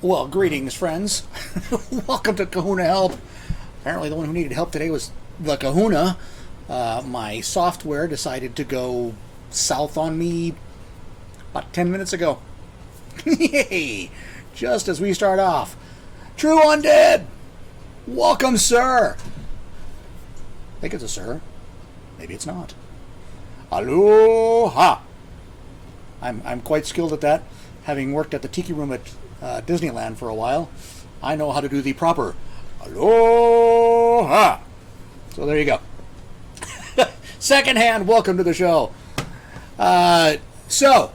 Well, greetings, friends. Welcome to Kahuna Help. Apparently, the one who needed help today was the Kahuna. My software decided to go south on me about 10 minutes ago. Yay! Just as we start off. True Undead! Welcome, sir! I think it's a sir. Maybe it's not. Aloha! I'm quite skilled at that. Having worked at the Tiki Room at Disneyland for a while, I know how to do the proper aloha. So there you go. Secondhand, welcome to the show. So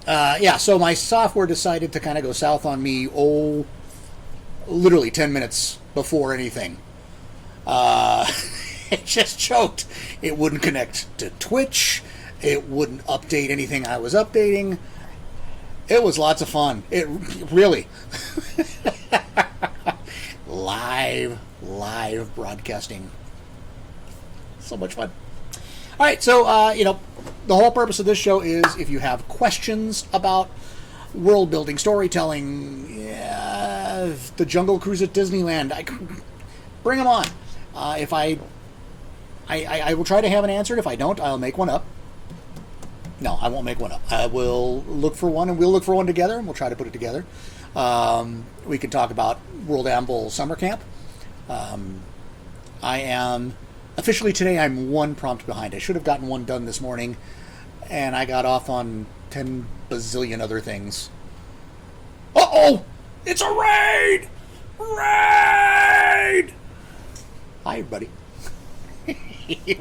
my software decided to kind of go south on me, literally 10 minutes before anything. It just choked. It wouldn't connect to Twitch. It wouldn't update anything I was updating. It was lots of fun. It really. live broadcasting. So much fun. All right, so, the whole purpose of this show is if you have questions about world building, storytelling, the Jungle Cruise at Disneyland, bring them on. If I will try to have an answer. If I don't, I'll make one up. No, I won't make one up. I will look for one, and we'll look for one together, and we'll try to put it together. We can talk about World Amble Summer Camp. I am, officially today, I'm one prompt behind. I should have gotten one done this morning, and I got off on 10 bazillion other things. Uh-oh! It's a raid! Raid! Hi, everybody.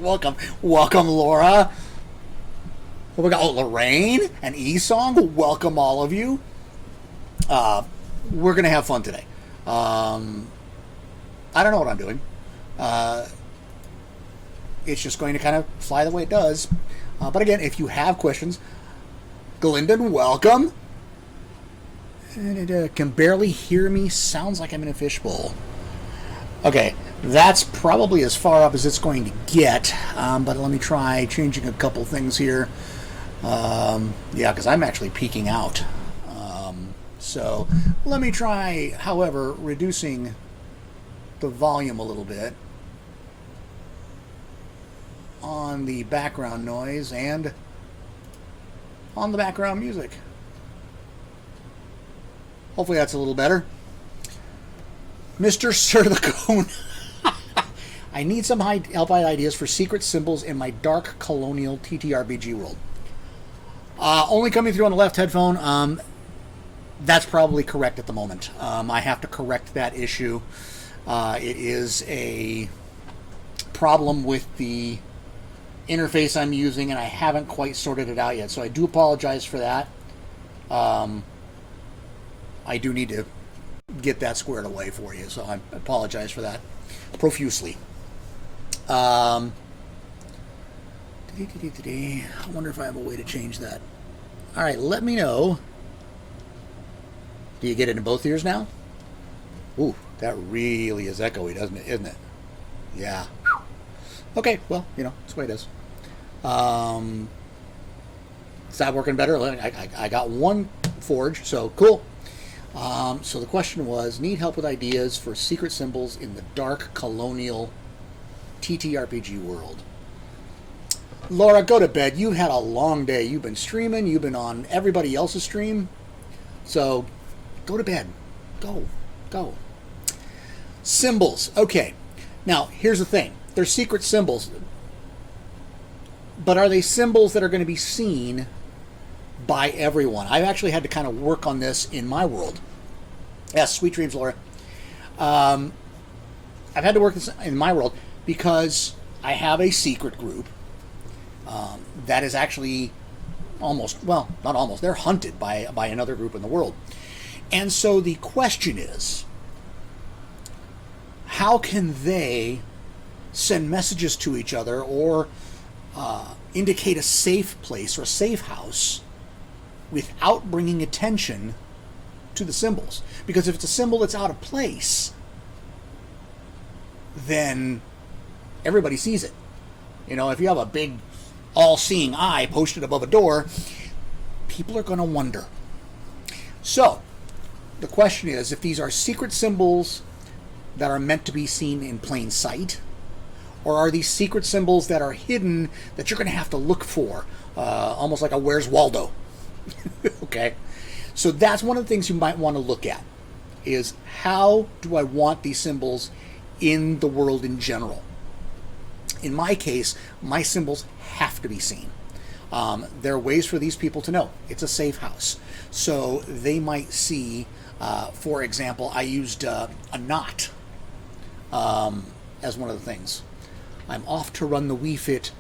Welcome, Laura. We got Lorraine and E-Song. Welcome, all of you. We're going to have fun today. I don't know what I'm doing. It's just going to kind of fly the way it does. But again, if you have questions, Glyndon, welcome. And it can barely hear me. Sounds like I'm in a fishbowl. Okay, that's probably as far up as it's going to get. But let me try changing a couple things here. Because I'm actually peeking out. So let me try, however, reducing the volume a little bit on the background noise and on the background music. Hopefully that's a little better. Mr. Sir the Cone. I need some help ideas for secret symbols in my dark colonial TTRPG world. Only coming through on the left headphone. That's probably correct at the moment. I have to correct that issue. It is a problem with the interface I'm using, and I haven't quite sorted it out yet. So I do apologize for that. I do need to get that squared away for you, so I apologize for that profusely. I wonder if I have a way to change that. All right, let me know. Do you get it in both ears now? Ooh, that really is echoey, doesn't it? Isn't it? Yeah. Okay, well, that's the way it is. Is that working better? I got one forge, so cool. So the question was, need help with ideas for secret symbols in the dark colonial TTRPG world. Laura, go to bed. You've had a long day. You've been streaming. You've been on everybody else's stream. So, go to bed. Go. Symbols. Okay. Now, here's the thing. They're secret symbols. But are they symbols that are going to be seen by everyone? I've actually had to kind of work on this in my world. Yes, sweet dreams, Laura. I've had to work this in my world because I have a secret group that is actually not almost, they're hunted by another group in the world. And so the question is, how can they send messages to each other or indicate a safe place or a safe house without bringing attention to the symbols? Because if it's a symbol that's out of place, then everybody sees it. If you have a big all-seeing eye posted above a door, people are going to wonder. So, the question is, if these are secret symbols that are meant to be seen in plain sight, or are these secret symbols that are hidden that you're going to have to look for, almost like a Where's Waldo? Okay, so that's one of the things you might want to look at, is how do I want these symbols in the world in general? In my case, my symbols have to be seen. There are ways for these people to know it's a safe house. So they might see, for example, I used a knot as one of the things. I'm off to run the Wii Fit.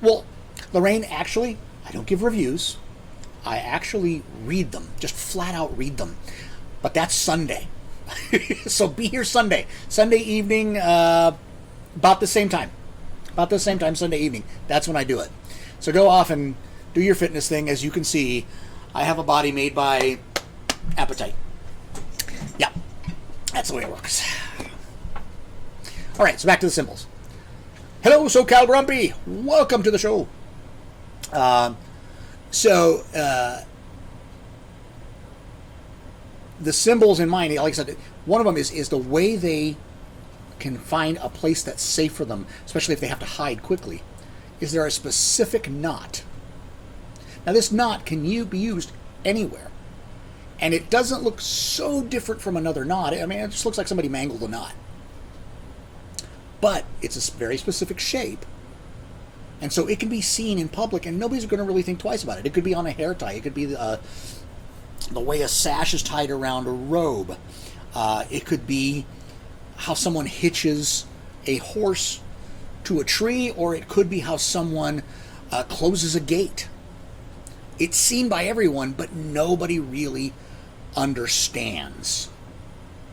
Well, Lorraine, actually, I don't give reviews. I actually read them, just flat out read them. But that's Sunday. So be here Sunday. Sunday evening, about the same time. About the same time Sunday evening. That's when I do it. So go off and do your fitness thing. As you can see, I have a body made by appetite. Yeah, that's the way it works. All right, so back to the symbols. Hello, SoCal Grumpy. Welcome to the show. The symbols in mind, like I said, one of them is the way they can find a place that's safe for them, especially if they have to hide quickly. Is there a specific knot? Now, this knot can be used anywhere, and it doesn't look so different from another knot. I mean, it just looks like somebody mangled a knot. But it's a very specific shape, and so it can be seen in public, and nobody's going to really think twice about it. It could be on a hair tie. It could be the way a sash is tied around a robe. It could be how someone hitches a horse to a tree, or it could be how someone closes a gate. It's seen by everyone, but nobody really understands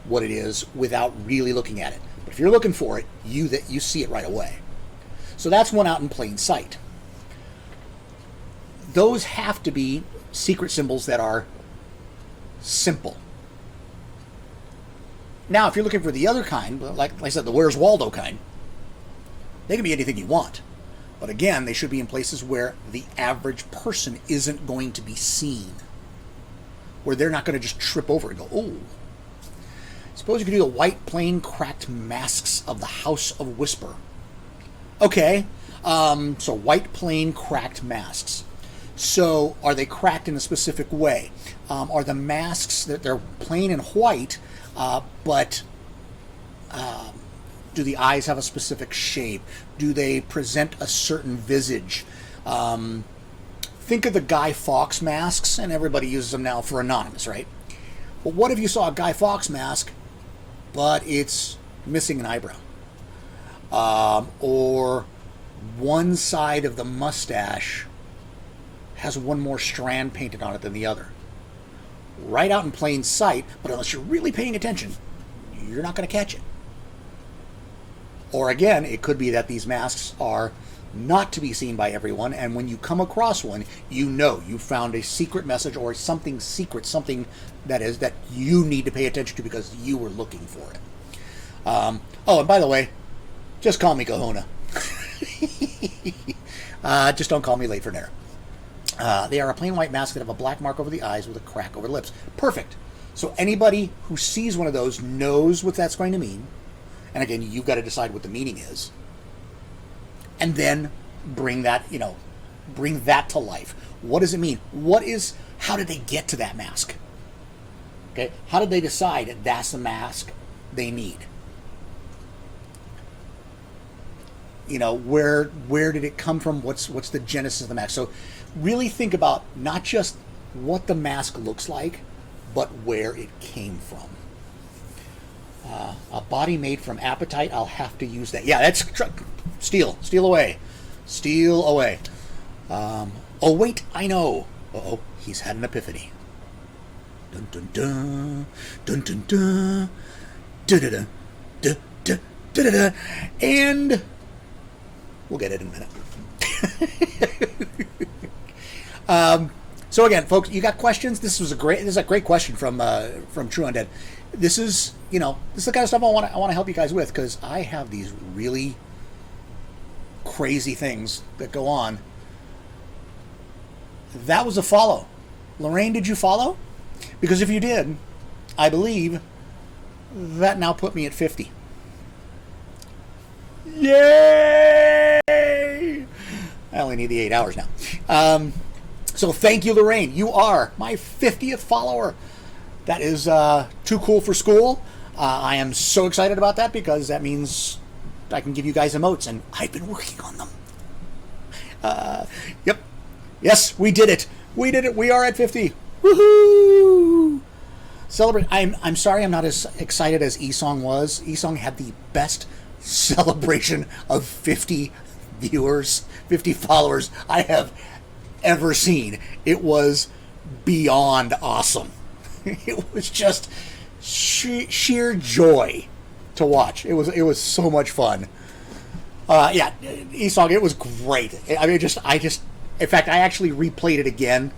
what it is without really looking at it. But if you're looking for it, you see it right away. So that's one out in plain sight. Those have to be secret symbols that are simple. Now, if you're looking for the other kind, like I said, the Where's Waldo kind, they can be anything you want. But again, they should be in places where the average person isn't going to be seen, where they're not going to just trip over and go, oh. Suppose you could do the white, plain, cracked masks of the House of Whisper. Okay, so white, plain, cracked masks. So are they cracked in a specific way? Are the masks that they're plain and white, but do the eyes have a specific shape? Do they present a certain visage? Think of the Guy Fawkes masks, and everybody uses them now for Anonymous, right? But what if you saw a Guy Fawkes mask, but it's missing an eyebrow? Or one side of the mustache has one more strand painted on it than the other. Right out in plain sight, but unless you're really paying attention, you're not going to catch it. Or again, it could be that these masks are not to be seen by everyone, and when you come across one, you know you found a secret message or something secret, something that you need to pay attention to because you were looking for it. Oh, and by the way, just call me Kahuna. Just don't call me late for dinner. They are a plain white mask that have a black mark over the eyes with a crack over the lips. Perfect. So anybody who sees one of those knows what that's going to mean. And again, you've got to decide what the meaning is. And then bring that to life. What does it mean? How did they get to that mask? Okay, how did they decide that's the mask they need? Where did it come from? What's the genesis of the mask? So really think about not just what the mask looks like, but where it came from. A body made from appetite, I'll have to use that. Yeah, that's steal away. Steal away. Oh, wait, I know. Uh-oh, he's had an epiphany. Dun dun dun, dun dun dun, da da da, da da da da da, and we'll get it in a minute. So again, folks, you got questions? This is a great question from True Undead. This is the kind of stuff I want to help you guys with, because I have these really crazy things that go on. That was a follow. Lorraine, did you follow? Because if you did, I believe that now put me at 50. Yay! I only need the 8 hours now. So thank you, Lorraine. You are my 50th follower. That is too cool for school. I am so excited about that because that means I can give you guys emotes, and I've been working on them. Yep. Yes, we did it. We did it. We are at 50. Woohoo! Celebrate. I'm sorry I'm not as excited as Esong was. Esong had the best celebration of 50 viewers, 50 followers I have ever seen. It was beyond awesome. It was just sheer joy to watch. It was so much fun. Yeah, Esong, it was great. I mean, in fact, I actually replayed it again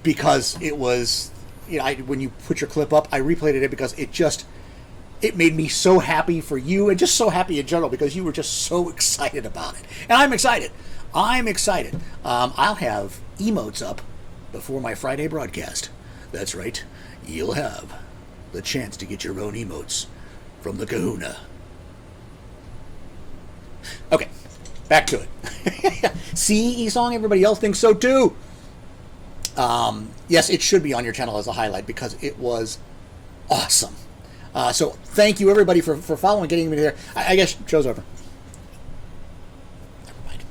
because it was, when you put your clip up, I replayed it because it made me so happy for you and just so happy in general because you were just so excited about it. And I'm excited. I'll have emotes up before my Friday broadcast. That's right. You'll have the chance to get your own emotes from the Kahuna. Okay, back to it. See, Esong, everybody else thinks so too. Yes, it should be on your channel as a highlight because it was awesome. So thank you, everybody, for following, getting me there. I guess show's over. Never mind.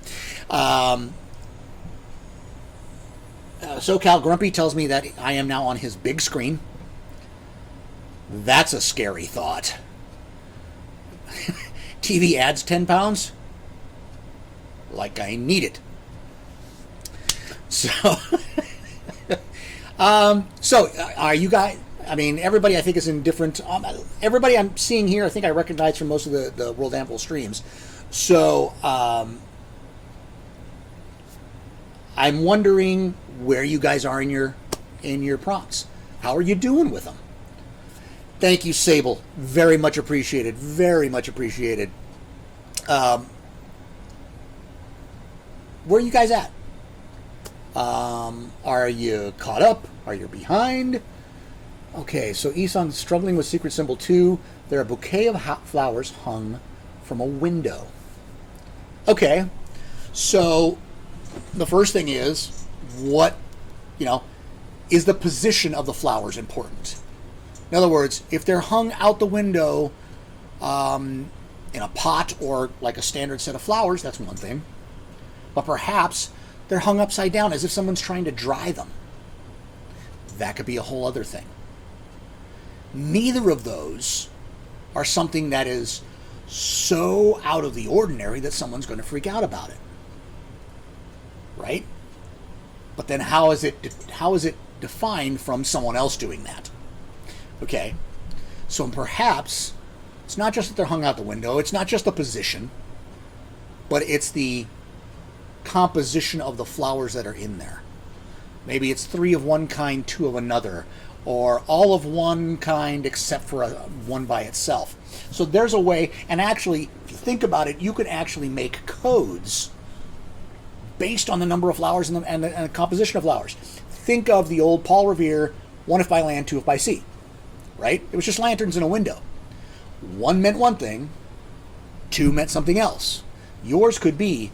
SoCal Grumpy tells me that I am now on his big screen. That's a scary thought. TV adds 10 pounds? Like I need it. So, are you guys... I mean, everybody I think is in different... everybody I'm seeing here, I think I recognize from most of the World Ample streams. So, I'm wondering where you guys are in your prompts. How are you doing with them? Thank you, Sable. Very much appreciated. Very much appreciated. Where are you guys at? Are you caught up? Are you behind? Okay, so Esong's struggling with Secret Symbol 2. There are a bouquet of flowers hung from a window. Okay, so the first thing is, is the position of the flowers important? In other words, if they're hung out the window in a pot or like a standard set of flowers, that's one thing. But perhaps they're hung upside down as if someone's trying to dry them. That could be a whole other thing. Neither of those are something that is so out of the ordinary that someone's going to freak out about it. Right? But then how is it defined from someone else doing that? Okay, so perhaps it's not just that they're hung out the window, it's not just the position, but it's the composition of the flowers that are in there. Maybe it's 3 of one kind, 2 of another, or all of one kind except for one by itself. So there's a way, and actually, if you think about it, you could actually make codes based on the number of flowers and the composition of flowers. Think of the old Paul Revere, 1 if by land, 2 if by sea. Right? It was just lanterns in a window. 1 meant one thing, 2 meant something else. Yours could be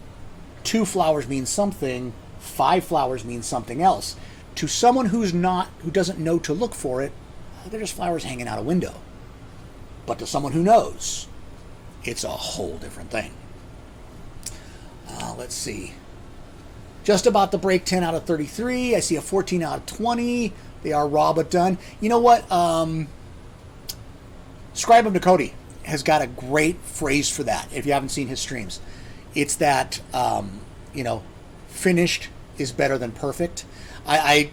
2 flowers means something, 5 flowers means something else. To someone who doesn't know to look for it, they're just flowers hanging out a window. But to someone who knows, it's a whole different thing. Let's see. Just about to break 10 out of 33. I see a 14 out of 20. They are raw but done. You know what? Scribe of Nakoti has got a great phrase for that, if you haven't seen his streams. It's that, finished is better than perfect. I'd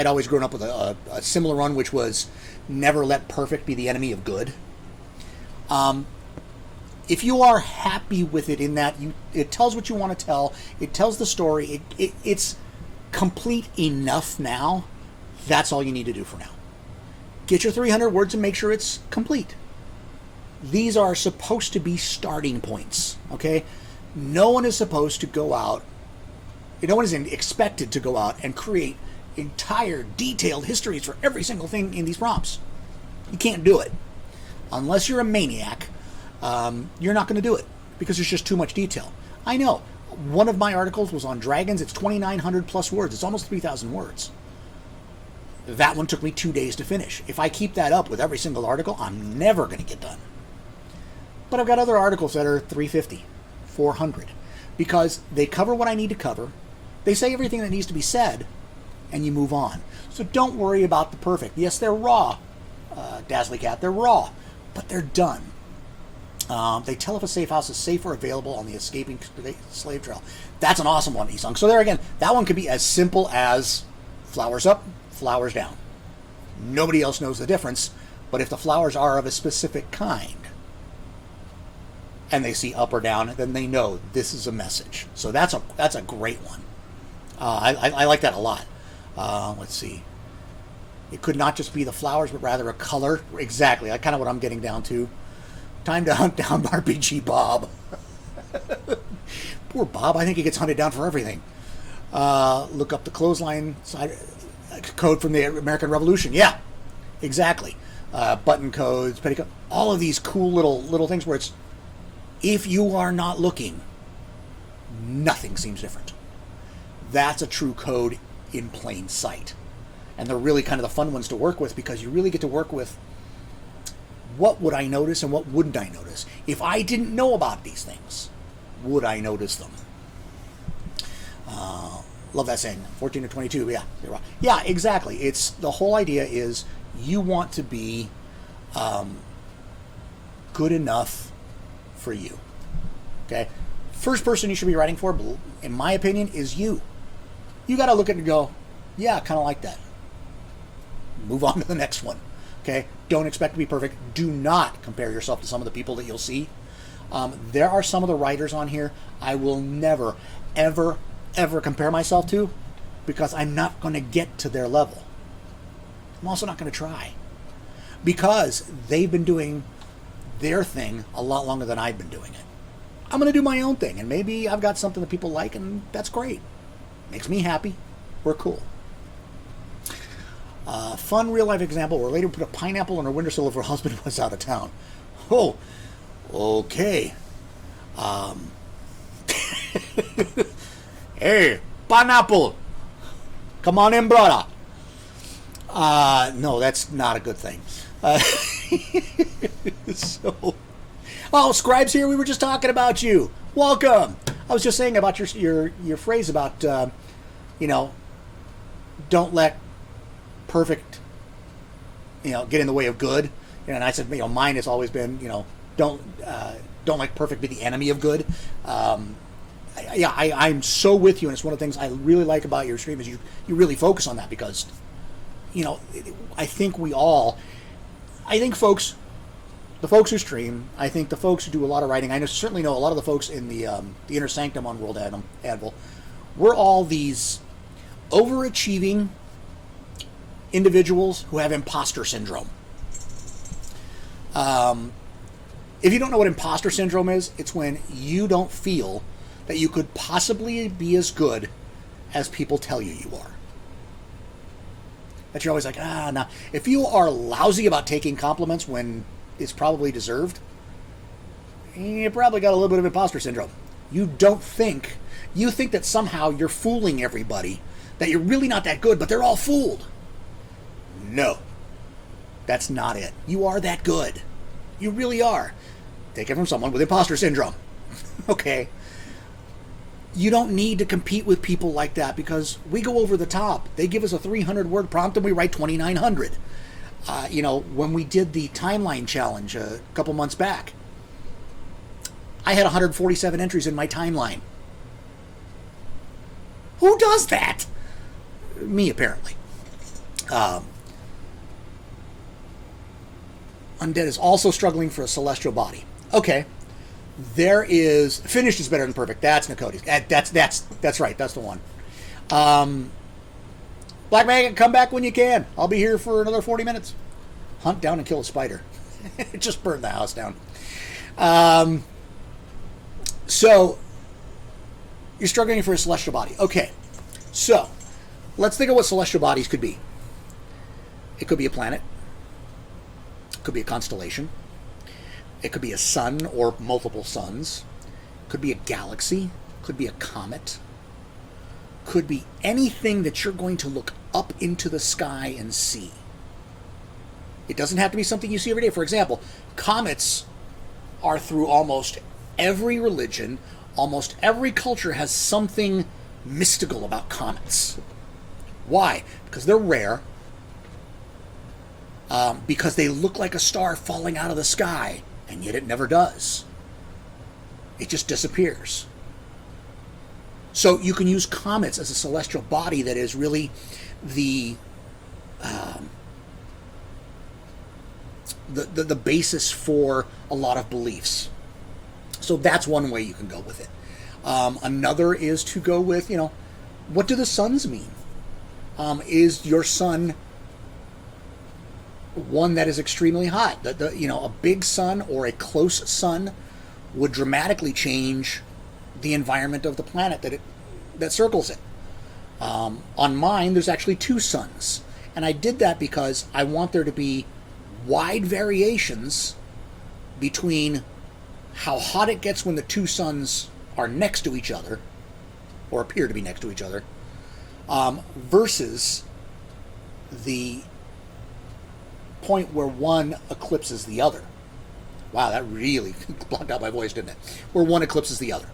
always grown up with a similar one, which was never let perfect be the enemy of good. If you are happy with it in that it tells what you want to tell, it tells the story, it's complete enough now, that's all you need to do for now. Get your 300 words and make sure it's complete. These are supposed to be starting points, okay? No one is supposed to go out No one is expected to go out and create entire detailed histories for every single thing in these prompts. You can't do it. Unless you're a maniac, you're not going to do it because there's just too much detail. I know. One of my articles was on dragons. It's 2,900 plus words. It's almost 3,000 words. That one took me 2 days to finish. If I keep that up with every single article, I'm never going to get done. But I've got other articles that are 350, 400, because they cover what I need to cover. They say everything that needs to be said, and you move on. So don't worry about the perfect. Yes, they're raw, Dazzly Cat. They're raw, but they're done. They tell if a safe house is safe or available on the escaping slave trail. That's an awesome one, Isung. So there again, that one could be as simple as flowers up, flowers down. Nobody else knows the difference, but if the flowers are of a specific kind, and they see up or down, then they know this is a message. So that's a great one. I like that a lot. Let's see. It could not just be the flowers, but rather a color. Exactly. That's kind of what I'm getting down to. Time to hunt down RPG Bob. Poor Bob. I think he gets hunted down for everything. Look up the clothesline side code from the American Revolution. Yeah, exactly. Button codes, petticoat. All of these cool little things where it's, if you are not looking, nothing seems different. That's a true code in plain sight. And they're really kind of the fun ones to work with because you really get to work with what would I notice and what wouldn't I notice. If I didn't know about these things, would I notice them? Love that saying, 14 to 22, yeah. Yeah, exactly. It's the whole idea is you want to be good enough for you. Okay? First person you should be writing for, in my opinion, is you. You got to look at it and go, yeah, I kind of like that. Move on to the next one. Okay? Don't expect to be perfect. Do not compare yourself to some of the people that you'll see. There are some of the writers on here I will never, ever compare myself to because I'm not going to get to their level. I'm also not going to try because they've been doing their thing a lot longer than I've been doing it. I'm going to do my own thing, and maybe I've got something that people like, and that's great. Makes me happy. We're cool. Fun real-life example where a lady put a pineapple on her windowsill if her husband was out of town. Oh, okay. Hey, pineapple. Come on in, brother. No, that's not a good thing. Oh, Scribe's here. We were just talking about you. Welcome. I was just saying about your phrase about, don't let perfect, get in the way of good. And I said, mine has always been, don't let perfect be the enemy of good. I'm so with you, and it's one of the things I really like about your stream is you really focus on that because, I think folks, the folks who stream, I think the folks who do a lot of writing, certainly know a lot of the folks in the Inner Sanctum on World Anvil, we're all these overachieving individuals who have imposter syndrome. If you don't know what imposter syndrome is, it's when you don't feel that you could possibly be as good as people tell you are. That you're always like, nah. If you are lousy about taking compliments when it's probably deserved, you probably got a little bit of imposter syndrome. You think that somehow you're fooling everybody, that you're really not that good, but they're all fooled. No, that's not it. You are that good. You really are. Take it from someone with imposter syndrome. Okay. You don't need to compete with people like that because we go over the top. They give us a 300-word prompt and we write 2,900. When we did the timeline challenge a couple months back, I had 147 entries in my timeline. Who does that? Me, apparently. Undead is also struggling for a celestial body. Okay. There is... Finished is better than perfect. That's Nakoti's. That's right. That's the one. Black Maggot, come back when you can. I'll be here for another 40 minutes. Hunt down and kill a spider. Just burn the house down. So, You're struggling for a celestial body. Okay, so let's think of what celestial bodies could be. It could be a planet. It could be a constellation. It could be a sun or multiple suns. It could be a galaxy. It could be a comet. It could be anything that you're going to look up into the sky and see. It doesn't have to be something you see every day. For example, comets are through almost every religion. Almost every culture has something mystical about comets. Why? Because they're rare. Because they look like a star falling out of the sky, and yet it never does. It just disappears. So you can use comets as a celestial body that is really the basis for a lot of beliefs. So that's one way you can go with it. Another is to go with, what do the suns mean? Is your sun one that is extremely hot? A big sun or a close sun would dramatically change the environment of the planet that circles it. On mine, there's actually 2 suns. And I did that because I want there to be wide variations between how hot it gets when the 2 suns are next to each other, or appear to be next to each other, versus the point where one eclipses the other. Wow, that really blocked out my voice, didn't it? Where one eclipses the other.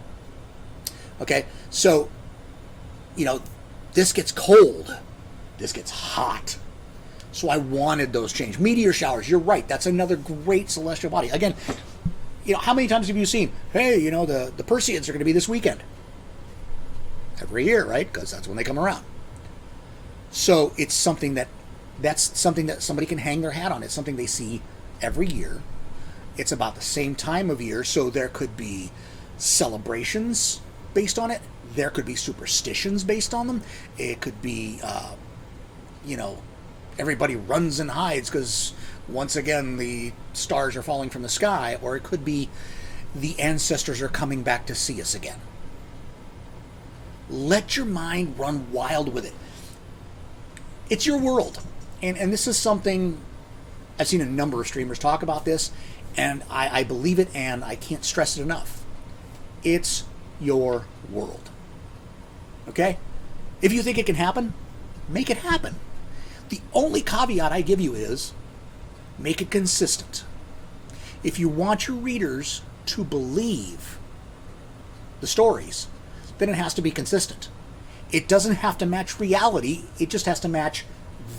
Okay, so, this gets cold. This gets hot. So I wanted those changed. Meteor showers, you're right. That's another great celestial body. Again, how many times have you seen, hey, the Perseids are going to be this weekend? Every year, right? Because that's when they come around. So it's that's something that somebody can hang their hat on. It's something they see every year. It's about the same time of year, so there could be celebrations based on it. There could be superstitions based on them. It could be, everybody runs and hides because, once again, the stars are falling from the sky. Or it could be the ancestors are coming back to see us again. Let your mind run wild with it. It's your world. And this is something, I've seen a number of streamers talk about this, and I believe it, and I can't stress it enough. It's your world. Okay? If you think it can happen, make it happen. The only caveat I give you is, make it consistent. If you want your readers to believe the stories, then it has to be consistent. It doesn't have to match reality, it just has to match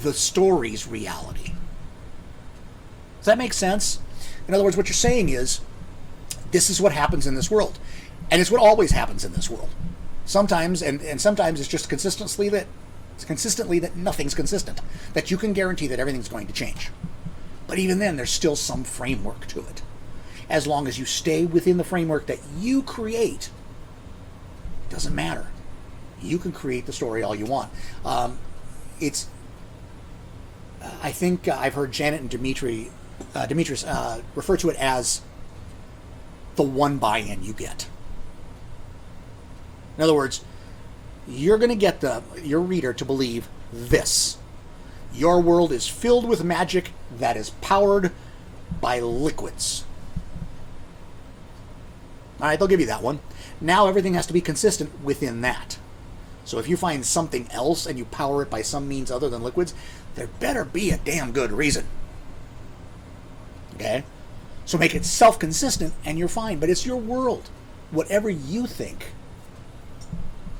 the story's reality. Does that make sense? In other words, what you're saying is, this is what happens in this world. And it's what always happens in this world. Sometimes, and sometimes it's just consistently that nothing's consistent. That you can guarantee that everything's going to change. But even then, there's still some framework to it. As long as you stay within the framework that you create, it doesn't matter. You can create the story all you want. I think I've heard Janet and Demetrius refer to it as the one buy-in you get. In other words, you're going to get your reader to believe this. Your world is filled with magic that is powered by liquids. All right, they'll give you that one. Now everything has to be consistent within that. So if you find something else and you power it by some means other than liquids, there better be a damn good reason. Okay? So make it self-consistent and you're fine. But it's your world. Whatever you think,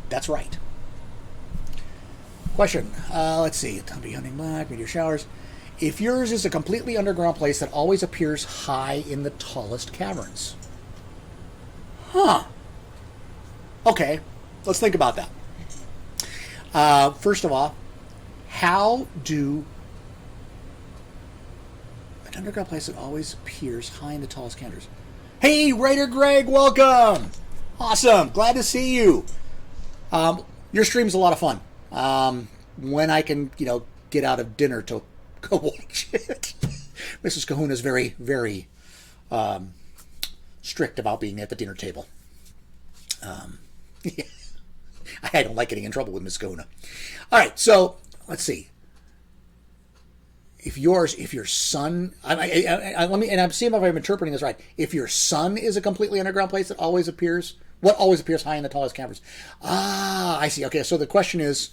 that's right. Question. Let's see. Thunder hunting black, meteor showers. If yours is a completely underground place that always appears high in the tallest caverns. Huh. Okay. Let's think about that. First of all, how do an underground place that always appears high in the tallest caverns? Hey, Writer Greg, welcome! Awesome, glad to see you. Your stream's a lot of fun. When I can, get out of dinner to go watch it. Mrs. Kahuna is very, very strict about being at the dinner table. Yeah. I don't like getting in trouble with Miss Kahuna. All right, so let's see. If your sun, let me, and I'm seeing if I'm interpreting this right. If your sun is a completely underground place that always appears, what always appears high in the tallest caverns? Ah, I see. Okay, so the question is,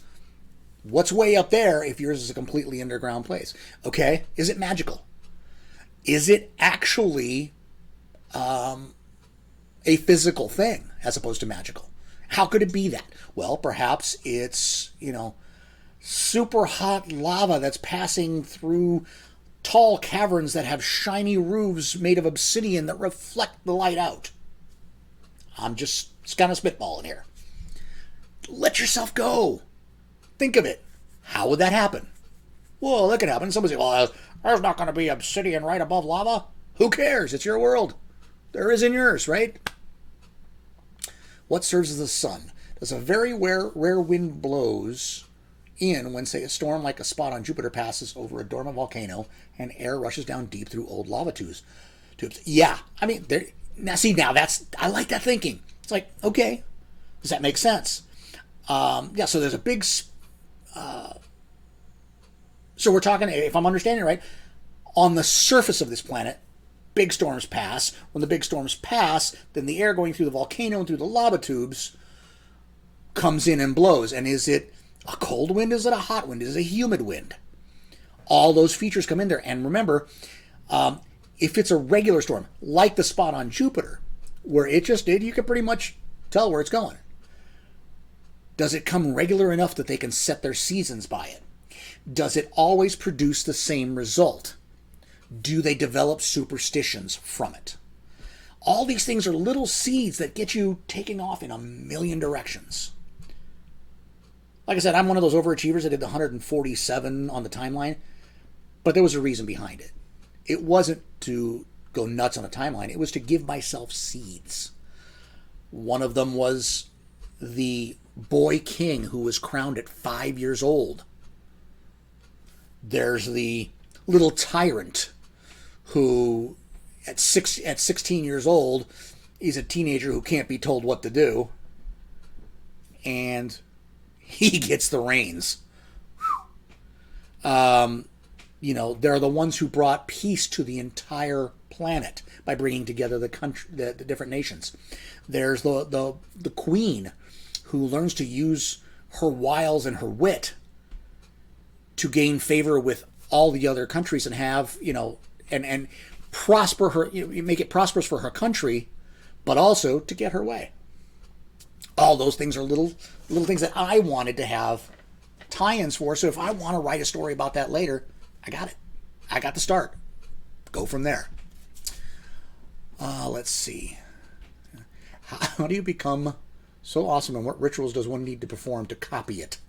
what's way up there if yours is a completely underground place? Okay, is it magical? Is it actually a physical thing as opposed to magical? How could it be that? Well, perhaps it's, super hot lava that's passing through tall caverns that have shiny roofs made of obsidian that reflect the light out. I'm just kind of spitballing here. Let yourself go. Think of it. How would that happen? Well, that could happen. Somebody say, well, there's not going to be obsidian right above lava. Who cares? It's your world. There is in yours, right? What serves as the sun? Does a very rare wind blows in when, say, a storm like a spot on Jupiter passes over a dormant volcano and air rushes down deep through old lava tubes. Yeah, I mean, I like that thinking. It's like, okay, does that make sense? Yeah, so there's a big, so we're talking, if I'm understanding it right, on the surface of this planet, big storms pass. When the big storms pass, then the air going through the volcano and through the lava tubes comes in and blows. And is it a cold wind? Is it a hot wind? Is it a humid wind? All those features come in there. And remember, if it's a regular storm, like the spot on Jupiter, where it just did, you can pretty much tell where it's going. Does it come regular enough that they can set their seasons by it? Does it always produce the same result? Do they develop superstitions from it? All these things are little seeds that get you taking off in a million directions. Like I said, I'm one of those overachievers that did the 147 on the timeline, but there was a reason behind it. It wasn't to go nuts on a timeline. It was to give myself seeds. One of them was the boy king who was crowned at 5 years old. There's the little tyrant who, at 16 years old, is a teenager who can't be told what to do, and he gets the reins. They're the ones who brought peace to the entire planet by bringing together the different nations. There's the queen who learns to use her wiles and her wit to gain favor with all the other countries and have, and prosper her, make it prosperous for her country, but also to get her way. All those things are little things that I wanted to have tie-ins for. So if I want to write a story about that later, I got it. I got the start. Go from there. Let's see. How do you become so awesome, and what rituals does one need to perform to copy it?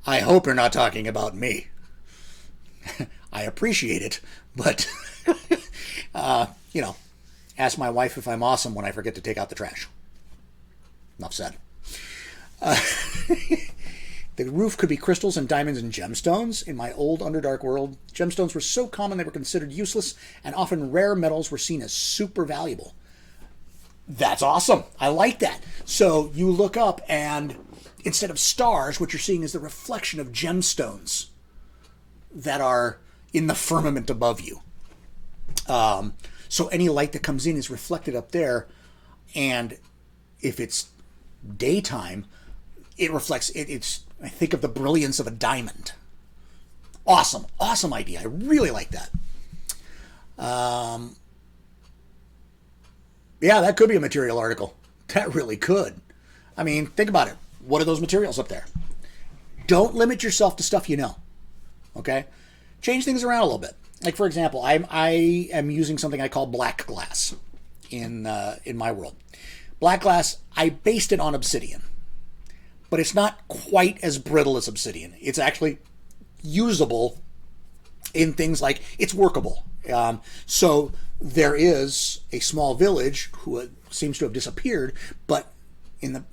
I hope you're not talking about me. I appreciate it, but, ask my wife if I'm awesome when I forget to take out the trash. Enough said. The roof could be crystals and diamonds and gemstones. In my old Underdark world, gemstones were so common they were considered useless, and often rare metals were seen as super valuable. That's awesome. I like that. So you look up, and instead of stars, what you're seeing is the reflection of gemstones that are in the firmament above you. So any light that comes in is reflected up there, and if it's daytime, it reflects it's I think of the brilliance of a diamond. Awesome idea. I really like that. Yeah, that could be a material article. That really could. I mean, think about it. What are those materials up there? Don't limit yourself to stuff you know. Okay? Change things around a little bit. Like, for example, I am using something I call black glass in my world. Black glass, I based it on obsidian. But it's not quite as brittle as obsidian. It's actually usable in things like, it's workable. So there is a small village who seems to have disappeared, but in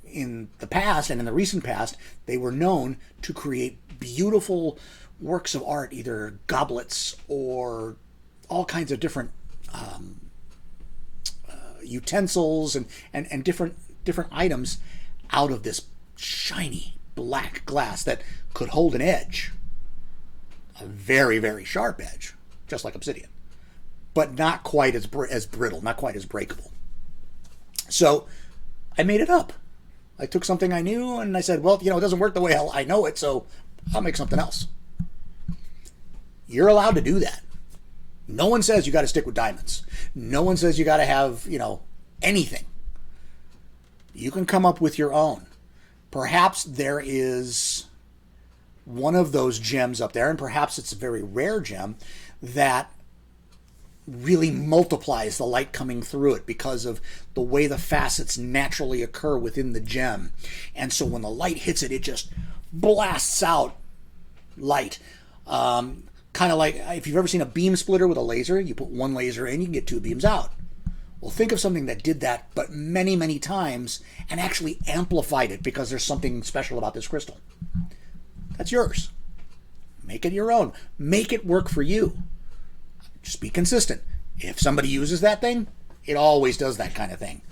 the past and in the recent past, they were known to create beautiful works of art, either goblets or all kinds of different utensils and different items out of this shiny black glass that could hold an edge, a very, very sharp edge, just like obsidian, but not quite as brittle, not quite as breakable. So I made it up. I took something I knew and I said, well, it doesn't work the way I know it, so I'll make something else. You're allowed to do that. No one says you got to stick with diamonds. No one says you got to have, anything. You can come up with your own. Perhaps there is one of those gems up there, and perhaps it's a very rare gem that really multiplies the light coming through it because of the way the facets naturally occur within the gem. And so when the light hits it, it just blasts out light. Kind of like if you've ever seen a beam splitter with a laser, you put one laser in, you can get two beams out. Well, think of something that did that, but many, many times, and actually amplified it because there's something special about this crystal. That's yours. Make it your own. Make it work for you. Just be consistent. If somebody uses that thing, it always does that kind of thing.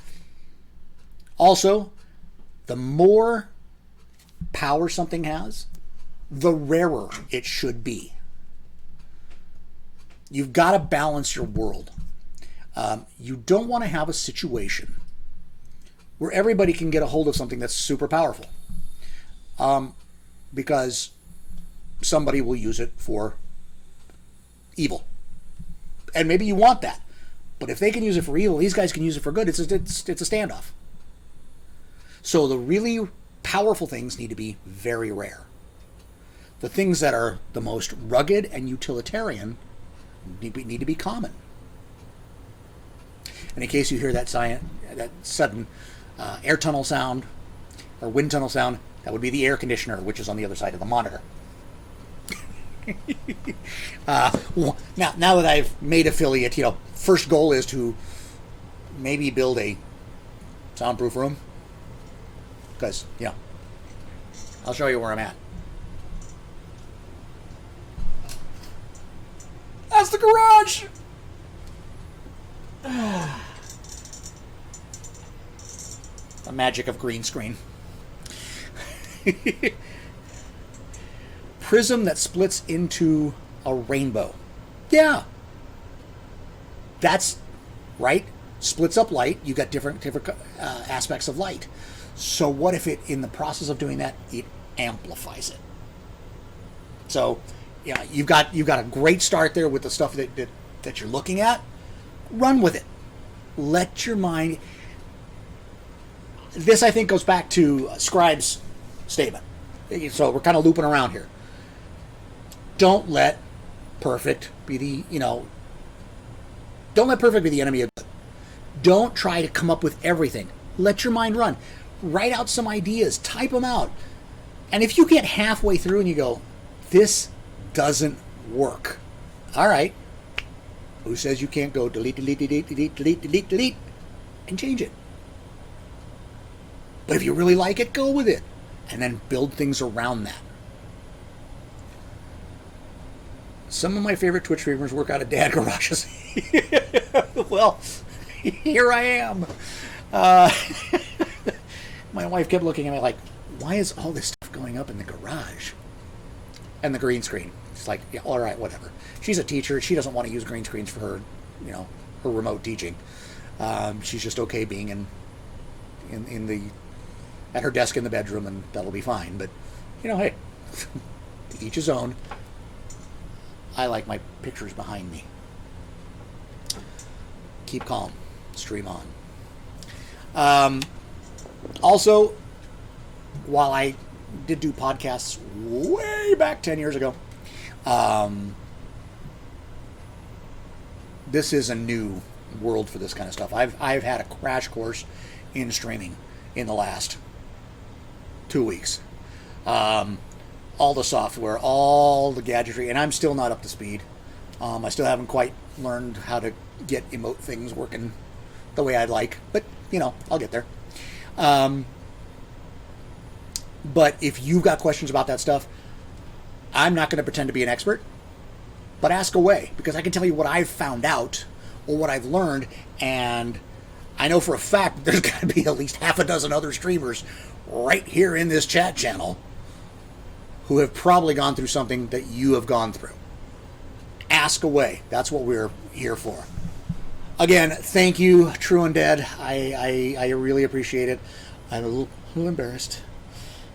Also, the more power something has, the rarer it should be. You've got to balance your world. You don't want to have a situation where everybody can get a hold of something that's super powerful. Because somebody will use it for evil. And maybe you want that. But if they can use it for evil, these guys can use it for good. It's a standoff. So the really powerful things need to be very rare. The things that are the most rugged and utilitarian need to be common. And in case you hear that sudden air tunnel sound or wind tunnel sound, that would be the air conditioner, which is on the other side of the monitor. Now that I've made affiliate, first goal is to maybe build a soundproof room. Because, I'll show you where I'm at. That's the garage! The magic of green screen. Prism that splits into a rainbow. Yeah. That's right. Splits up light. You got different aspects of light. So what if it, in the process of doing that, it amplifies it? So, you've got a great start there with the stuff that you're looking at. Run with it. Let your mind. This, I think, goes back to Scribe's statement. So we're kind of looping around here. Don't let perfect be the enemy of good. Don't try to come up with everything. Let your mind run. Write out some ideas. Type them out. And if you get halfway through and you go, this doesn't work. All right. Who says you can't go delete, and change it? But if you really like it, go with it. And then build things around that. Some of my favorite Twitch streamers work out of dad garages. Well, here I am. My wife kept looking at me like, why is all this stuff going up in the garage? And the green screen. It's like, yeah, all right, whatever. She's a teacher. She doesn't want to use green screens for her, her remote teaching. She's just okay being at her desk in the bedroom, and that'll be fine. But, hey, to each his own. I like my pictures behind me. Keep calm. Stream on. Also, while I did do podcasts way back 10 years ago, this is a new world for this kind of stuff. I've had a crash course in streaming in the last 2 weeks. All the software, all the gadgetry, and I'm still not up to speed. I still haven't quite learned how to get emote things working the way I'd like, but I'll get there. But if you've got questions about that stuff, I'm not going to pretend to be an expert, but ask away, because I can tell you what I've found out or what I've learned, and I know for a fact there's got to be at least half a dozen other streamers right here in this chat channel who have probably gone through something that you have gone through. Ask away. That's what we're here for. Again, thank you, True Undead. I really appreciate it. I'm a little embarrassed.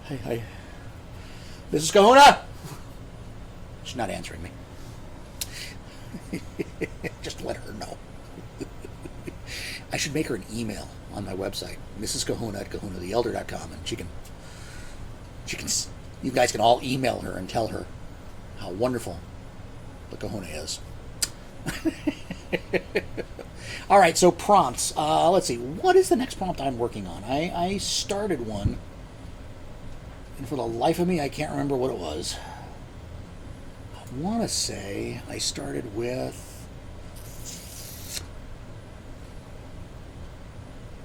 Hi. This is Kahuna. She's not answering me. Just let her know. I should make her an email on my website, Mrs. Kahuna at KahunaTheElder.com, and she can. You guys can all email her and tell her how wonderful the Kahuna is. All right, so prompts. Let's see. What is the next prompt I'm working on? I started one, and for the life of me, I can't remember what it was. I want to say I started with...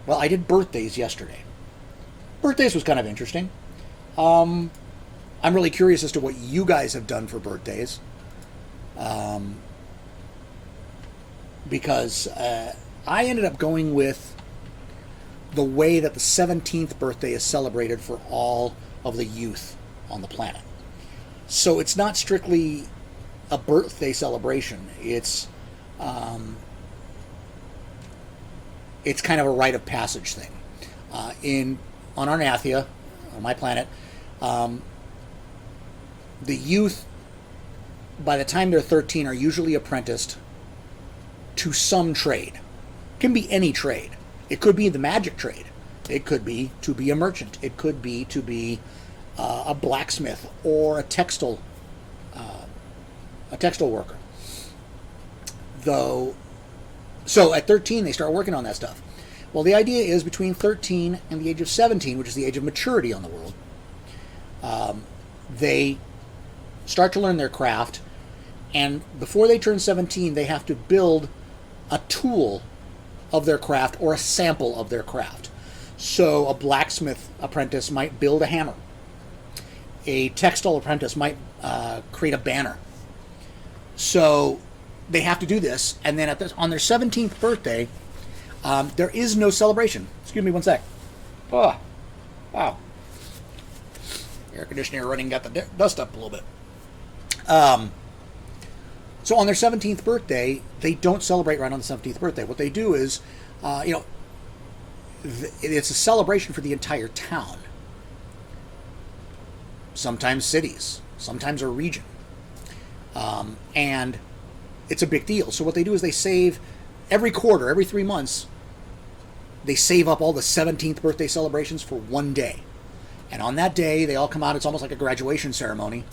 Well, I did birthdays yesterday. Birthdays was kind of interesting. I'm really curious as to what you guys have done for birthdays. Because I ended up going with the way that the 17th birthday is celebrated for all of the youth on the planet. So it's not strictly a birthday celebration. It's kind of a rite of passage thing. On Arnathia, on my planet, the youth, by the time they're 13, are usually apprenticed to some trade. It can be any trade. It could be the magic trade. It could be to be a merchant. It could be to be a blacksmith or a textile worker. So at 13, they start working on that stuff. Well, the idea is between 13 and the age of 17, which is the age of maturity on the world, they start to learn their craft, and before they turn 17, they have to build a tool of their craft or a sample of their craft. So a blacksmith apprentice might build a hammer. A textile apprentice might create a banner. So they have to do this, and then on their 17th birthday, there is no celebration. Excuse me one sec. Oh, wow. Air conditioner running got the dust up a little bit. So on their 17th birthday, they don't celebrate right on the 17th birthday. What they do is, it's a celebration for the entire town. Sometimes cities, sometimes a region. And it's a big deal. So what they do is they save every quarter, every 3 months, they save up all the 17th birthday celebrations for one day. And on that day, they all come out. It's almost like a graduation ceremony.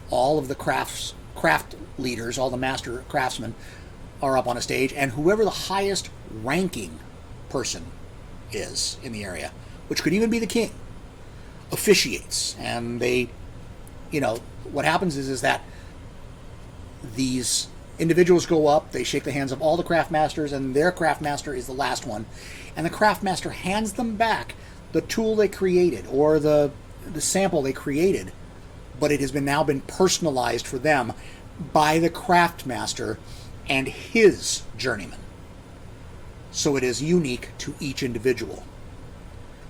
All of the craft leaders, all the master craftsmen are up on a stage, and whoever the highest ranking person is in the area, which could even be the king, officiates. And they, what happens is that these individuals go up, they shake the hands of all the craft masters, and their craft master is the last one. And the craft master hands them back the tool they created or the sample they created, but it has now been personalized for them by the craft master and his journeyman. So it is unique to each individual.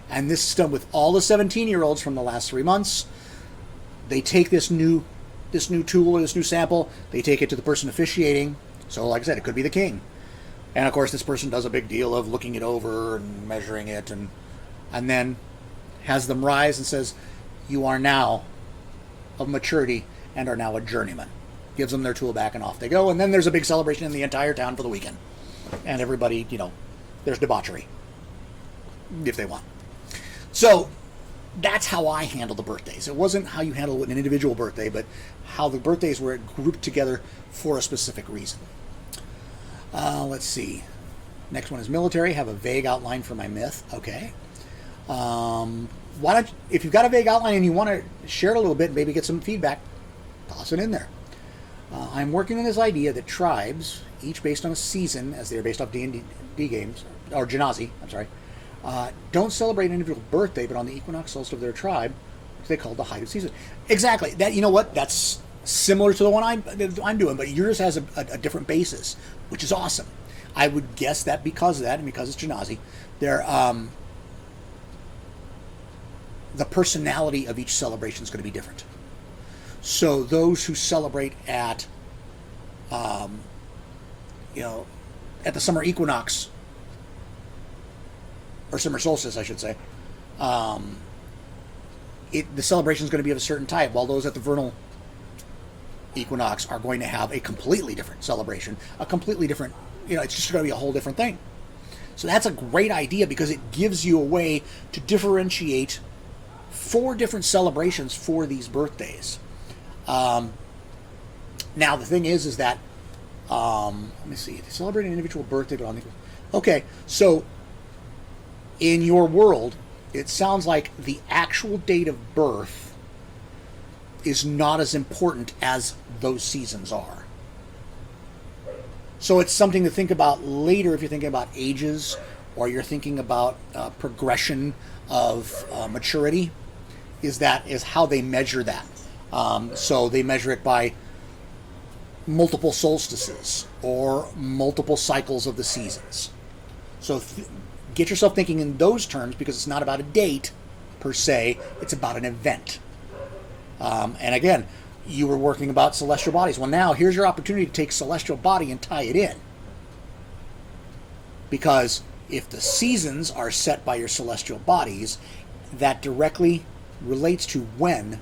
And this is done with all the 17-year-olds from the last 3 months. They take this new tool or this new sample, they take it to the person officiating. So like I said, it could be the king. And of course this person does a big deal of looking it over and measuring it, and then has them rise and says, "You are now of maturity and are now a journeyman." Gives them their tool back and off they go. And then there's a big celebration in the entire town for the weekend. And everybody, there's debauchery if they want. So that's how I handle the birthdays. It wasn't how you handle an individual birthday, but how the birthdays were grouped together for a specific reason. Let's see. Next one is military. Have a vague outline for my myth. Okay. Why don't, if you've got a vague outline and you want to share it a little bit and maybe get some feedback, toss it in there. I'm working on this idea that tribes, each based on a season, as they are based off D&D games, or Genasi, I'm sorry, don't celebrate an individual birthday, but on the equinox solstice of their tribe, which they call the height of season. Exactly. That, you know what? That's similar to the one I'm doing, but yours has a different basis, which is awesome. I would guess that because of that, and because it's Genazi, they're the personality of each celebration is going to be different. So those who celebrate at, at the summer equinox, or summer solstice, I should say, the celebration is going to be of a certain type, while those at the vernal equinox are going to have a completely different celebration, a completely different, it's just going to be a whole different thing. So that's a great idea because it gives you a way to differentiate 4 different celebrations for these birthdays. Now the thing is that let me see. Celebrate an individual birthday, but on the okay. So in your world, it sounds like the actual date of birth is not as important as those seasons are. So it's something to think about later if you're thinking about ages or you're thinking about progression of maturity. Is how they measure that. So they measure it by multiple solstices or multiple cycles of the seasons. So get yourself thinking in those terms because it's not about a date per se, it's about an event. And again, you were working about celestial bodies. Well, now here's your opportunity to take celestial body and tie it in. Because if the seasons are set by your celestial bodies, that directly relates to when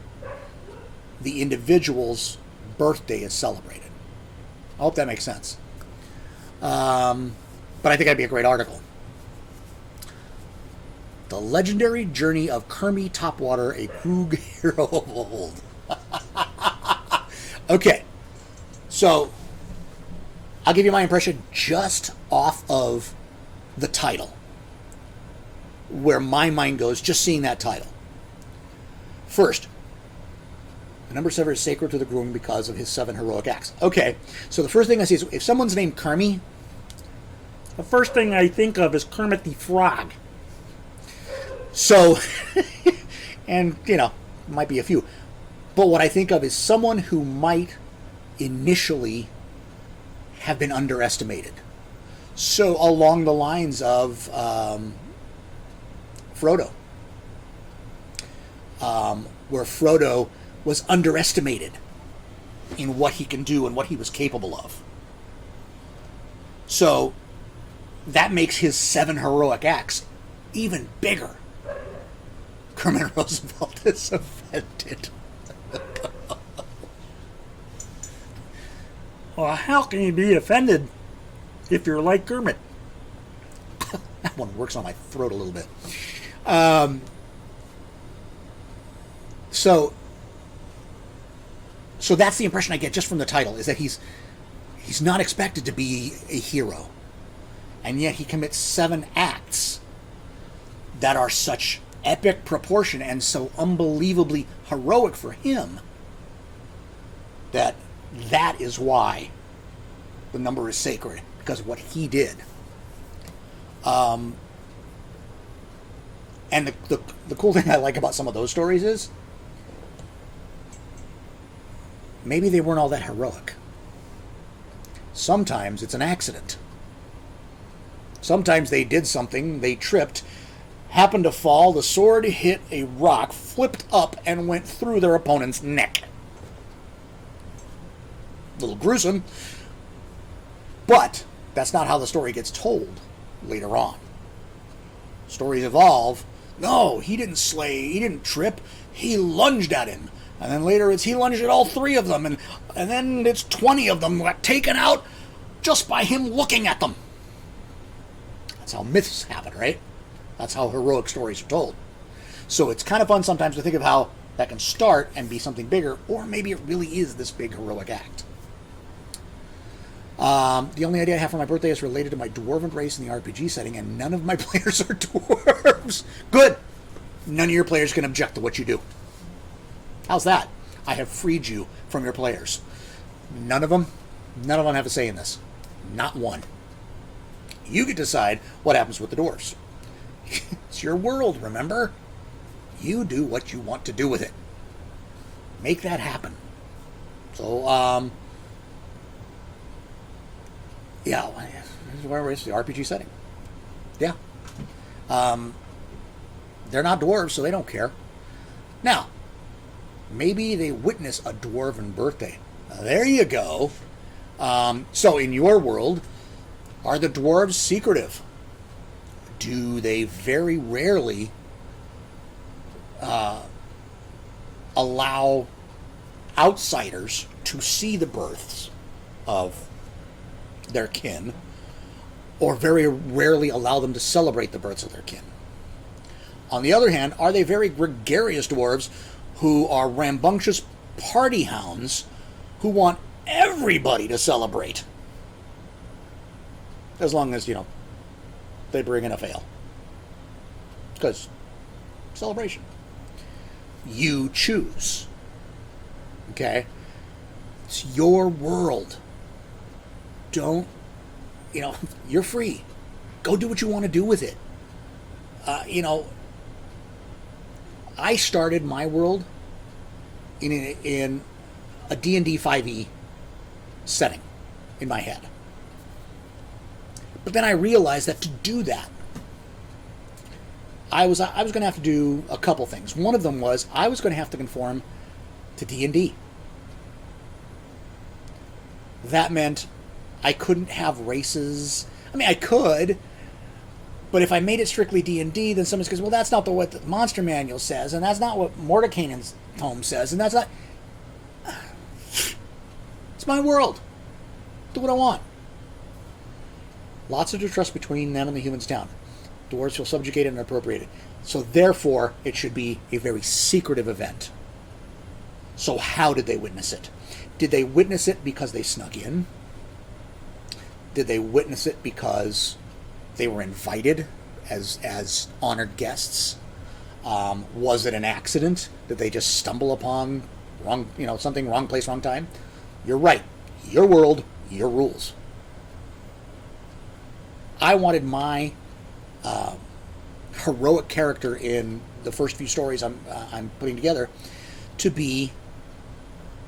the individual's birthday is celebrated. I hope that makes sense. But I think that'd be a great article. The Legendary Journey of Kermie Topwater, a Krug Hero of Old. Okay, so I'll give you my impression just off of the title, where my mind goes just seeing that title. First, the number 7 is sacred to the groom because of his 7 heroic acts. Okay, so the first thing I see is if someone's named Kermie, the first thing I think of is Kermit the Frog. So, and, might be a few. But what I think of is someone who might initially have been underestimated. So along the lines of Frodo. Where Frodo was underestimated in what he can do and what he was capable of. So that makes his 7 heroic acts even bigger. Kermit Roosevelt is offended. Well, how can you be offended if you're like Kermit? That one works on my throat a little bit. So that's the impression I get just from the title, is that he's not expected to be a hero. And yet he commits 7 acts that are such epic proportion and so unbelievably heroic for him that is why the number is sacred, because of what he did. And the cool thing I like about some of those stories is maybe they weren't all that heroic. Sometimes it's an accident. Sometimes they did something, they tripped, happened to fall, the sword hit a rock, flipped up, and went through their opponent's neck. A little gruesome, but that's not how the story gets told later on. Stories evolve. No, he didn't trip, he lunged at him. And then later he lunged at all 3 of them, and then it's 20 of them got taken out just by him looking at them. That's how myths happen, right? That's how heroic stories are told. So it's kind of fun sometimes to think of how that can start and be something bigger, or maybe it really is this big heroic act. The only idea I have for my birthday is related to my dwarven race in the RPG setting, and none of my players are dwarves. Good. None of your players can object to what you do. How's that? I have freed you from your players. None of them have a say in this. Not one. You can decide what happens with the dwarves. It's your world, remember? You do what you want to do with it. Make that happen. So, Yeah, this is where it's the RPG setting. Yeah. Um, they're not dwarves, so they don't care. Now, maybe they witness a dwarven birthday. There you go. So in your world, are the dwarves secretive? Do they very rarely allow outsiders to see the births of their kin, or very rarely allow them to celebrate the births of their kin? On the other hand, are they very gregarious dwarves who are rambunctious party hounds who want everybody to celebrate? As long as, they bring in a fail. Because celebration. You choose. Okay? It's your world. Don't, you're free. Go do what you want to do with it. I started my world in a D&D 5e setting in my head. But then I realized that to do that, I was going to have to do a couple things. One of them was I was going to have to conform to D&D. That meant I couldn't have races. I mean, I could, but if I made it strictly D&D, then someone says, well, that's not what the Monster Manual says, and that's not what Mordekainen's tome says, and that's not... It's my world. Do what I want. Lots of distrust between them and the humans' town. Dwarves feel subjugated and appropriated. So therefore, it should be a very secretive event. So how did they witness it? Did they witness it because they snuck in? Did they witness it because they were invited as honored guests? Was it an accident? Did they just stumble upon something, wrong place, wrong time? You're right. Your world, your rules. I wanted my heroic character in the first few stories I'm putting together to be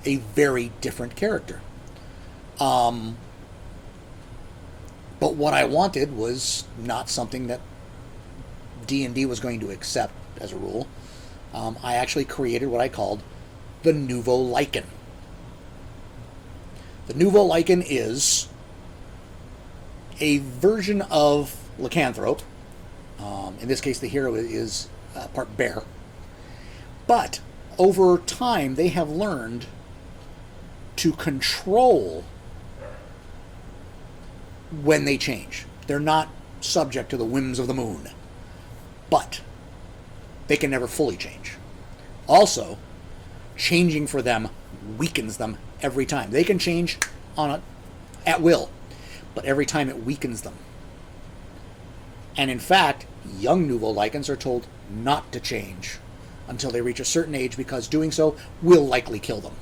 a very different character. But what I wanted was not something that D&D was going to accept as a rule. I actually created what I called the Nouveau Lycan. The Nouveau Lycan is a version of lycanthrope. In this case, the hero is part bear. But over time, they have learned to control when they change. They're not subject to the whims of the moon. But they can never fully change. Also, changing for them weakens them every time. They can change at will, but every time it weakens them. And in fact, young Nouveau Lycans are told not to change until they reach a certain age, because doing so will likely kill them,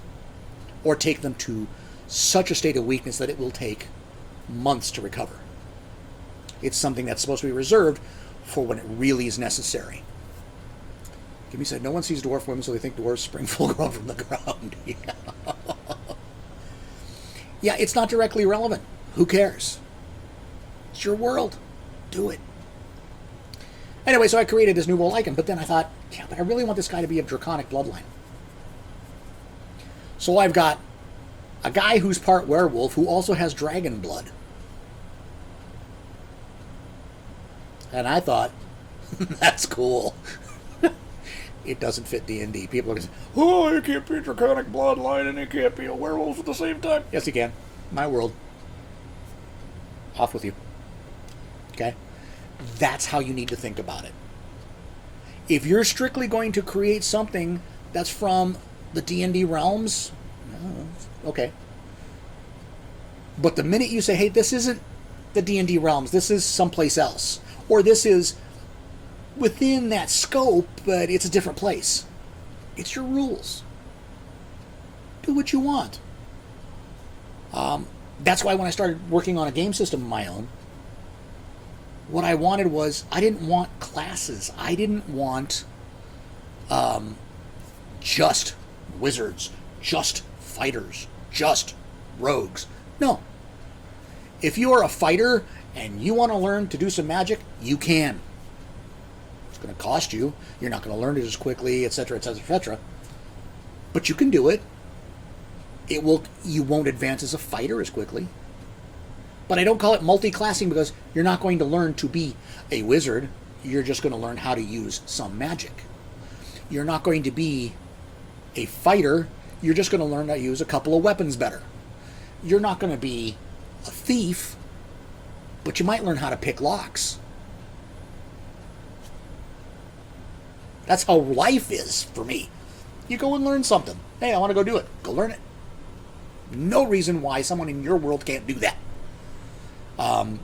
or take them to such a state of weakness that it will take months to recover. It's something that's supposed to be reserved for when it really is necessary. Gimme said, no one sees dwarf women, so they think dwarves spring full grown from the ground. Yeah, it's not directly relevant. Who cares? It's your world. Do it. Anyway, so I created this Nouveau Lycan, but then I thought, yeah, but I really want this guy to be of draconic bloodline. So I've got a guy who's part werewolf who also has dragon blood. And I thought, that's cool. It doesn't fit D&D. People are going to say, oh, you can't be a draconic bloodline and you can't be a werewolf at the same time. Yes, you can. My world. Off with you. Okay? That's how you need to think about it. If you're strictly going to create something that's from the D&D realms, okay. But the minute you say, hey, this isn't the D&D realms, this is someplace else, or this is within that scope, but it's a different place, it's your rules. Do what you want. That's why when I started working on a game system of my own, what I wanted was, I didn't want classes. I didn't want just wizards, just fighters, just rogues. No. If you are a fighter and you want to learn to do some magic, you can. It's going to cost you. You're not going to learn it as quickly, etc., etc., etc. But you can do it. You won't advance as a fighter as quickly. But I don't call it multi-classing because you're not going to learn to be a wizard. You're just going to learn how to use some magic. You're not going to be a fighter. You're just going to learn how to use a couple of weapons better. You're not going to be a thief, but you might learn how to pick locks. That's how life is for me. You go and learn something. Hey, I want to go do it. Go learn it. No reason why someone in your world can't do that.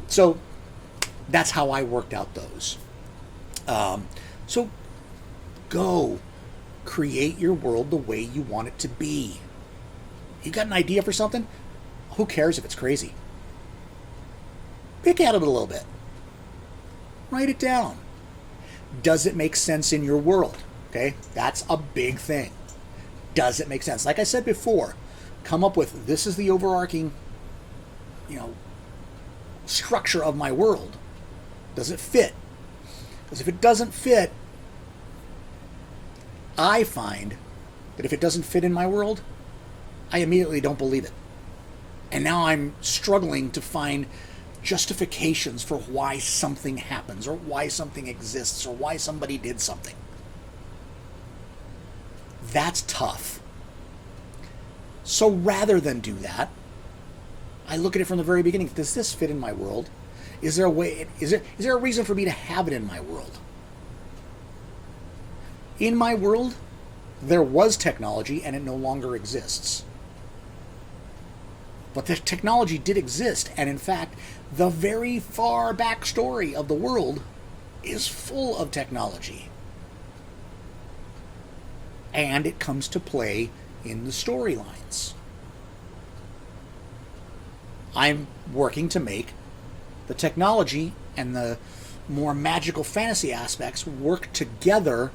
So that's how I worked out those. So go create your world the way you want it to be. You got an idea for something? Who cares if it's crazy? Pick at it a little bit. Write it down. Does it make sense in your world? Okay, that's a big thing. Does it make sense? Like I said before, come up with, this is the overarching, structure of my world. Does it fit? Because if it doesn't fit, I find that if it doesn't fit in my world, I immediately don't believe it. And now I'm struggling to find justifications for why something happens, or why something exists, or why somebody did something. That's tough. So rather than do that, I look at it from the very beginning. Does this fit in my world? Is there a way? Is there a reason for me to have it in my world? In my world, there was technology and it no longer exists. But the technology did exist, and in fact, the very far back story of the world is full of technology. And it comes to play in the storylines. I'm working to make the technology and the more magical fantasy aspects work together,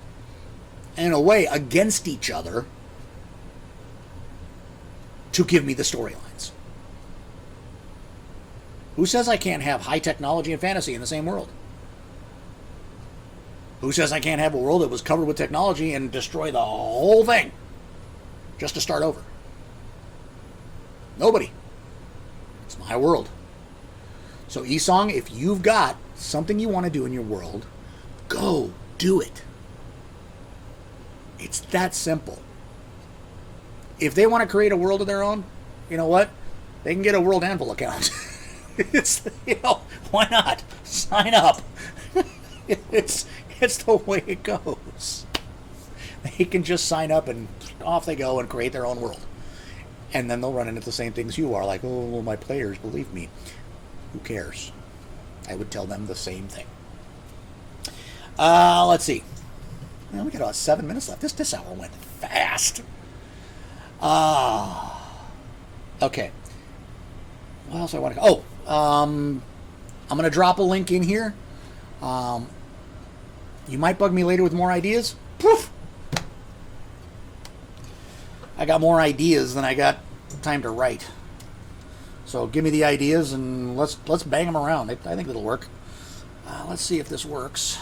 in a way, against each other, to give me the storylines. Who says I can't have high technology and fantasy in the same world? Who says I can't have a world that was covered with technology and destroy the whole thing just to start over? Nobody. It's my world. So Esong, if you've got something you want to do in your world, go do it. It's that simple. If they want to create a world of their own, you know what? They can get a World Anvil account. It's, why not? Sign up. It's the way it goes. They can just sign up and off they go and create their own world. And then they'll run into the same things you are, like, oh, well, my players, believe me. Who cares? I would tell them the same thing. Let's see. Well, we got about 7 minutes left. This hour went fast. Okay. What else do I want to... Oh, I'm going to drop a link in here. You might bug me later with more ideas. Poof! I got more ideas than I got time to write. So give me the ideas and let's bang them around. I think it'll work. Let's see if this works.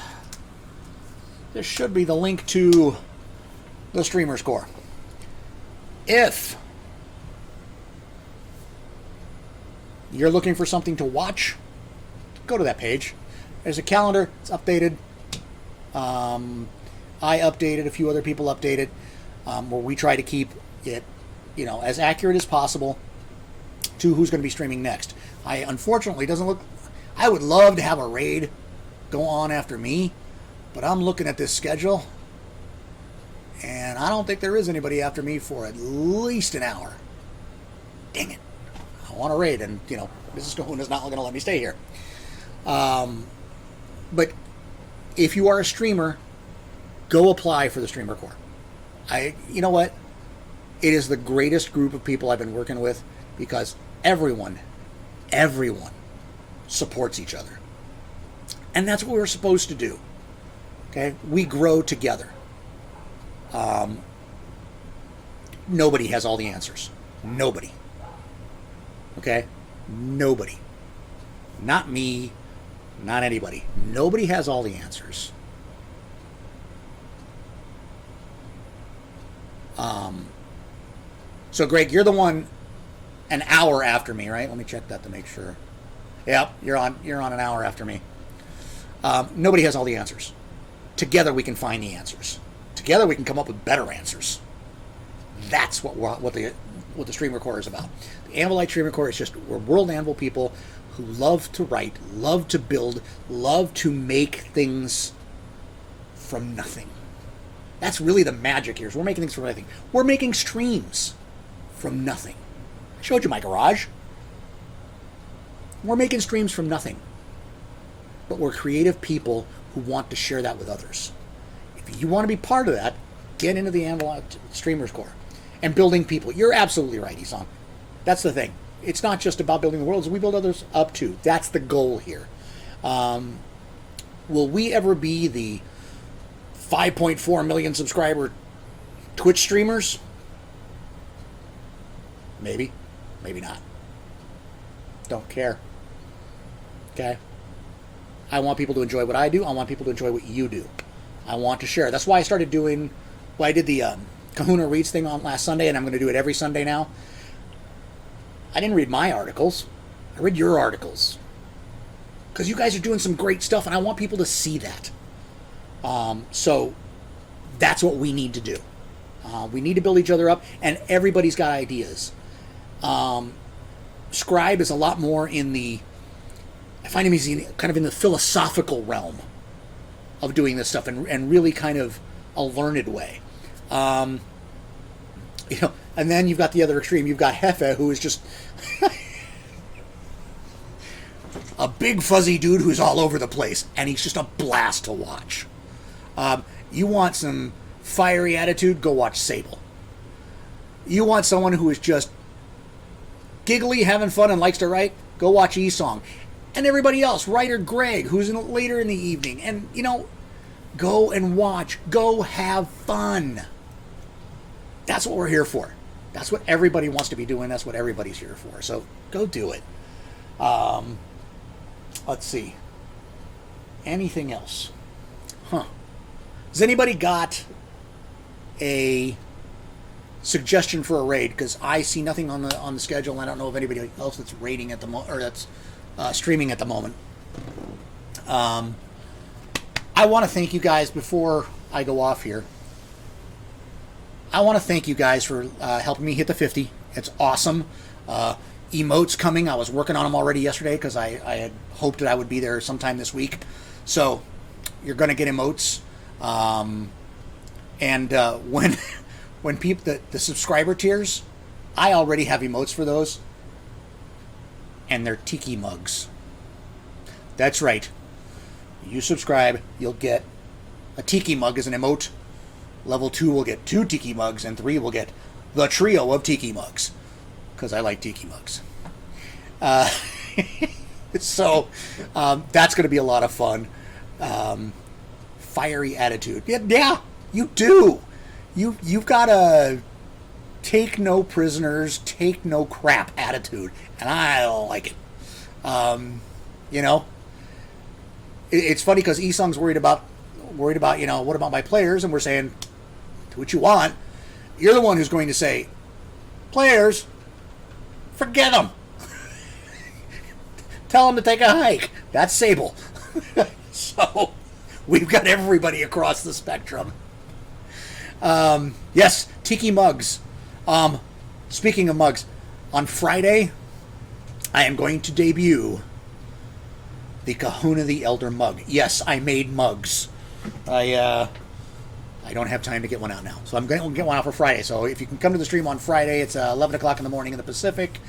This should be the link to the Streamer's Core. If you're looking for something to watch, go to that page. There's a calendar. It's updated. I updated. A few other people updated. Where we try to keep it, as accurate as possible to who's going to be streaming next. Unfortunately, doesn't look... I would love to have a raid go on after me, but I'm looking at this schedule, and I don't think there is anybody after me for at least an hour. Dang it. I want a raid, and, Mrs. Kahuna's not going to let me stay here. But if you are a streamer, go apply for the Streamer Core. You know what? It is the greatest group of people I've been working with because everyone supports each other. And that's what we're supposed to do. Okay? We grow together. Nobody has all the answers. Nobody. Okay? Nobody. Not me, not anybody. Nobody has all the answers. So Greg, you're the one an hour after me, right? Let me check that to make sure. Yep, you're on an hour after me. Nobody has all the answers. Together we can find the answers. Together we can come up with better answers. That's what the Stream Recorder is about. The Anvilite Stream Recorder is just, we're World Anvil people who love to write, love to build, love to make things from nothing. That's really the magic here. Is we're making things from nothing. We're making streams from nothing. I showed you my garage. We're making streams from nothing. But we're creative people who want to share that with others. If you want to be part of that, get into the Anvilite Streamers Core and building people. You're absolutely right, Isan. That's the thing. It's not just about building the worlds. We build others up too. That's the goal here. Will we ever be the 5.4 million subscriber Twitch streamers? Maybe. Maybe not. Don't care. Okay? I want people to enjoy what I do. I want people to enjoy what you do. I want to share. That's why I started doing... Well, I did the Kahuna Reads thing on last Sunday, and I'm going to do it every Sunday now. I didn't read my articles. I read your articles. Because you guys are doing some great stuff, and I want people to see that. So that's what we need to do. We need to build each other up, and everybody's got ideas. Scribe is a lot more in the... I find him he's kind of in the philosophical realm of doing this stuff, and really kind of a learned way. And then you've got the other extreme. You've got Hefe, who is just a big fuzzy dude who's all over the place, and he's just a blast to watch. You want some fiery attitude? Go watch Sable. You want someone who is just giggly, having fun, and likes to write? Go watch Esong. And everybody else, writer Greg, who's later in the evening. And, go and watch. Go have fun. That's what we're here for. That's what everybody wants to be doing. That's what everybody's here for. So go do it. Let's see. Anything else? Has anybody got a suggestion for a raid? Because I see nothing on the schedule, and I don't know of anybody else that's raiding at the moment, or that's streaming at the moment. I want to thank you guys before I go off here. I want to thank you guys for helping me hit the 50. It's awesome. Emotes coming. I was working on them already yesterday because I had hoped that I would be there sometime this week. So you're going to get emotes. When people the subscriber tiers, I already have emotes for those. And they're tiki mugs. That's right. You subscribe, you'll get a tiki mug as an emote. Level 2 will get 2 tiki mugs, and 3 will get the trio of tiki mugs. Because I like tiki mugs. So, that's going to be a lot of fun. Fiery attitude. Yeah, you do. You've got a take no prisoners, take no crap attitude. And I like it. It's funny because Esong's worried about, what about my players? And we're saying, do what you want. You're the one who's going to say, players, forget them. Tell them to take a hike. That's Sable. So, we've got everybody across the spectrum. Yes, tiki mugs. Speaking of mugs, on Friday, I am going to debut the Kahuna the Elder mug. Yes, I made mugs. I don't have time to get one out now. So I'm going to get one out for Friday. So if you can come to the stream on Friday, it's 11 o'clock in the morning in the Pacific,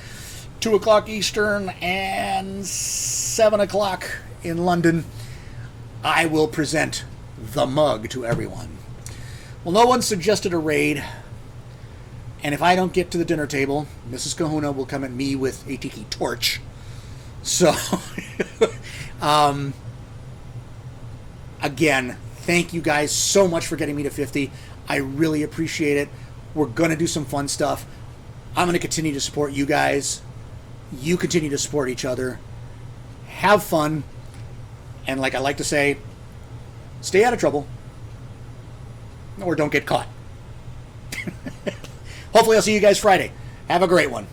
2 o'clock Eastern, and 7 o'clock in London. I will present the mug to everyone. Well, no one suggested a raid. And if I don't get to the dinner table, Mrs. Kahuna will come at me with a tiki torch. So, again, thank you guys so much for getting me to 50. I really appreciate it. We're going to do some fun stuff. I'm going to continue to support you guys. You continue to support each other. have fun, and like I like to say, stay out of trouble, or don't get caught. Hopefully I'll see you guys Friday. Have a great one.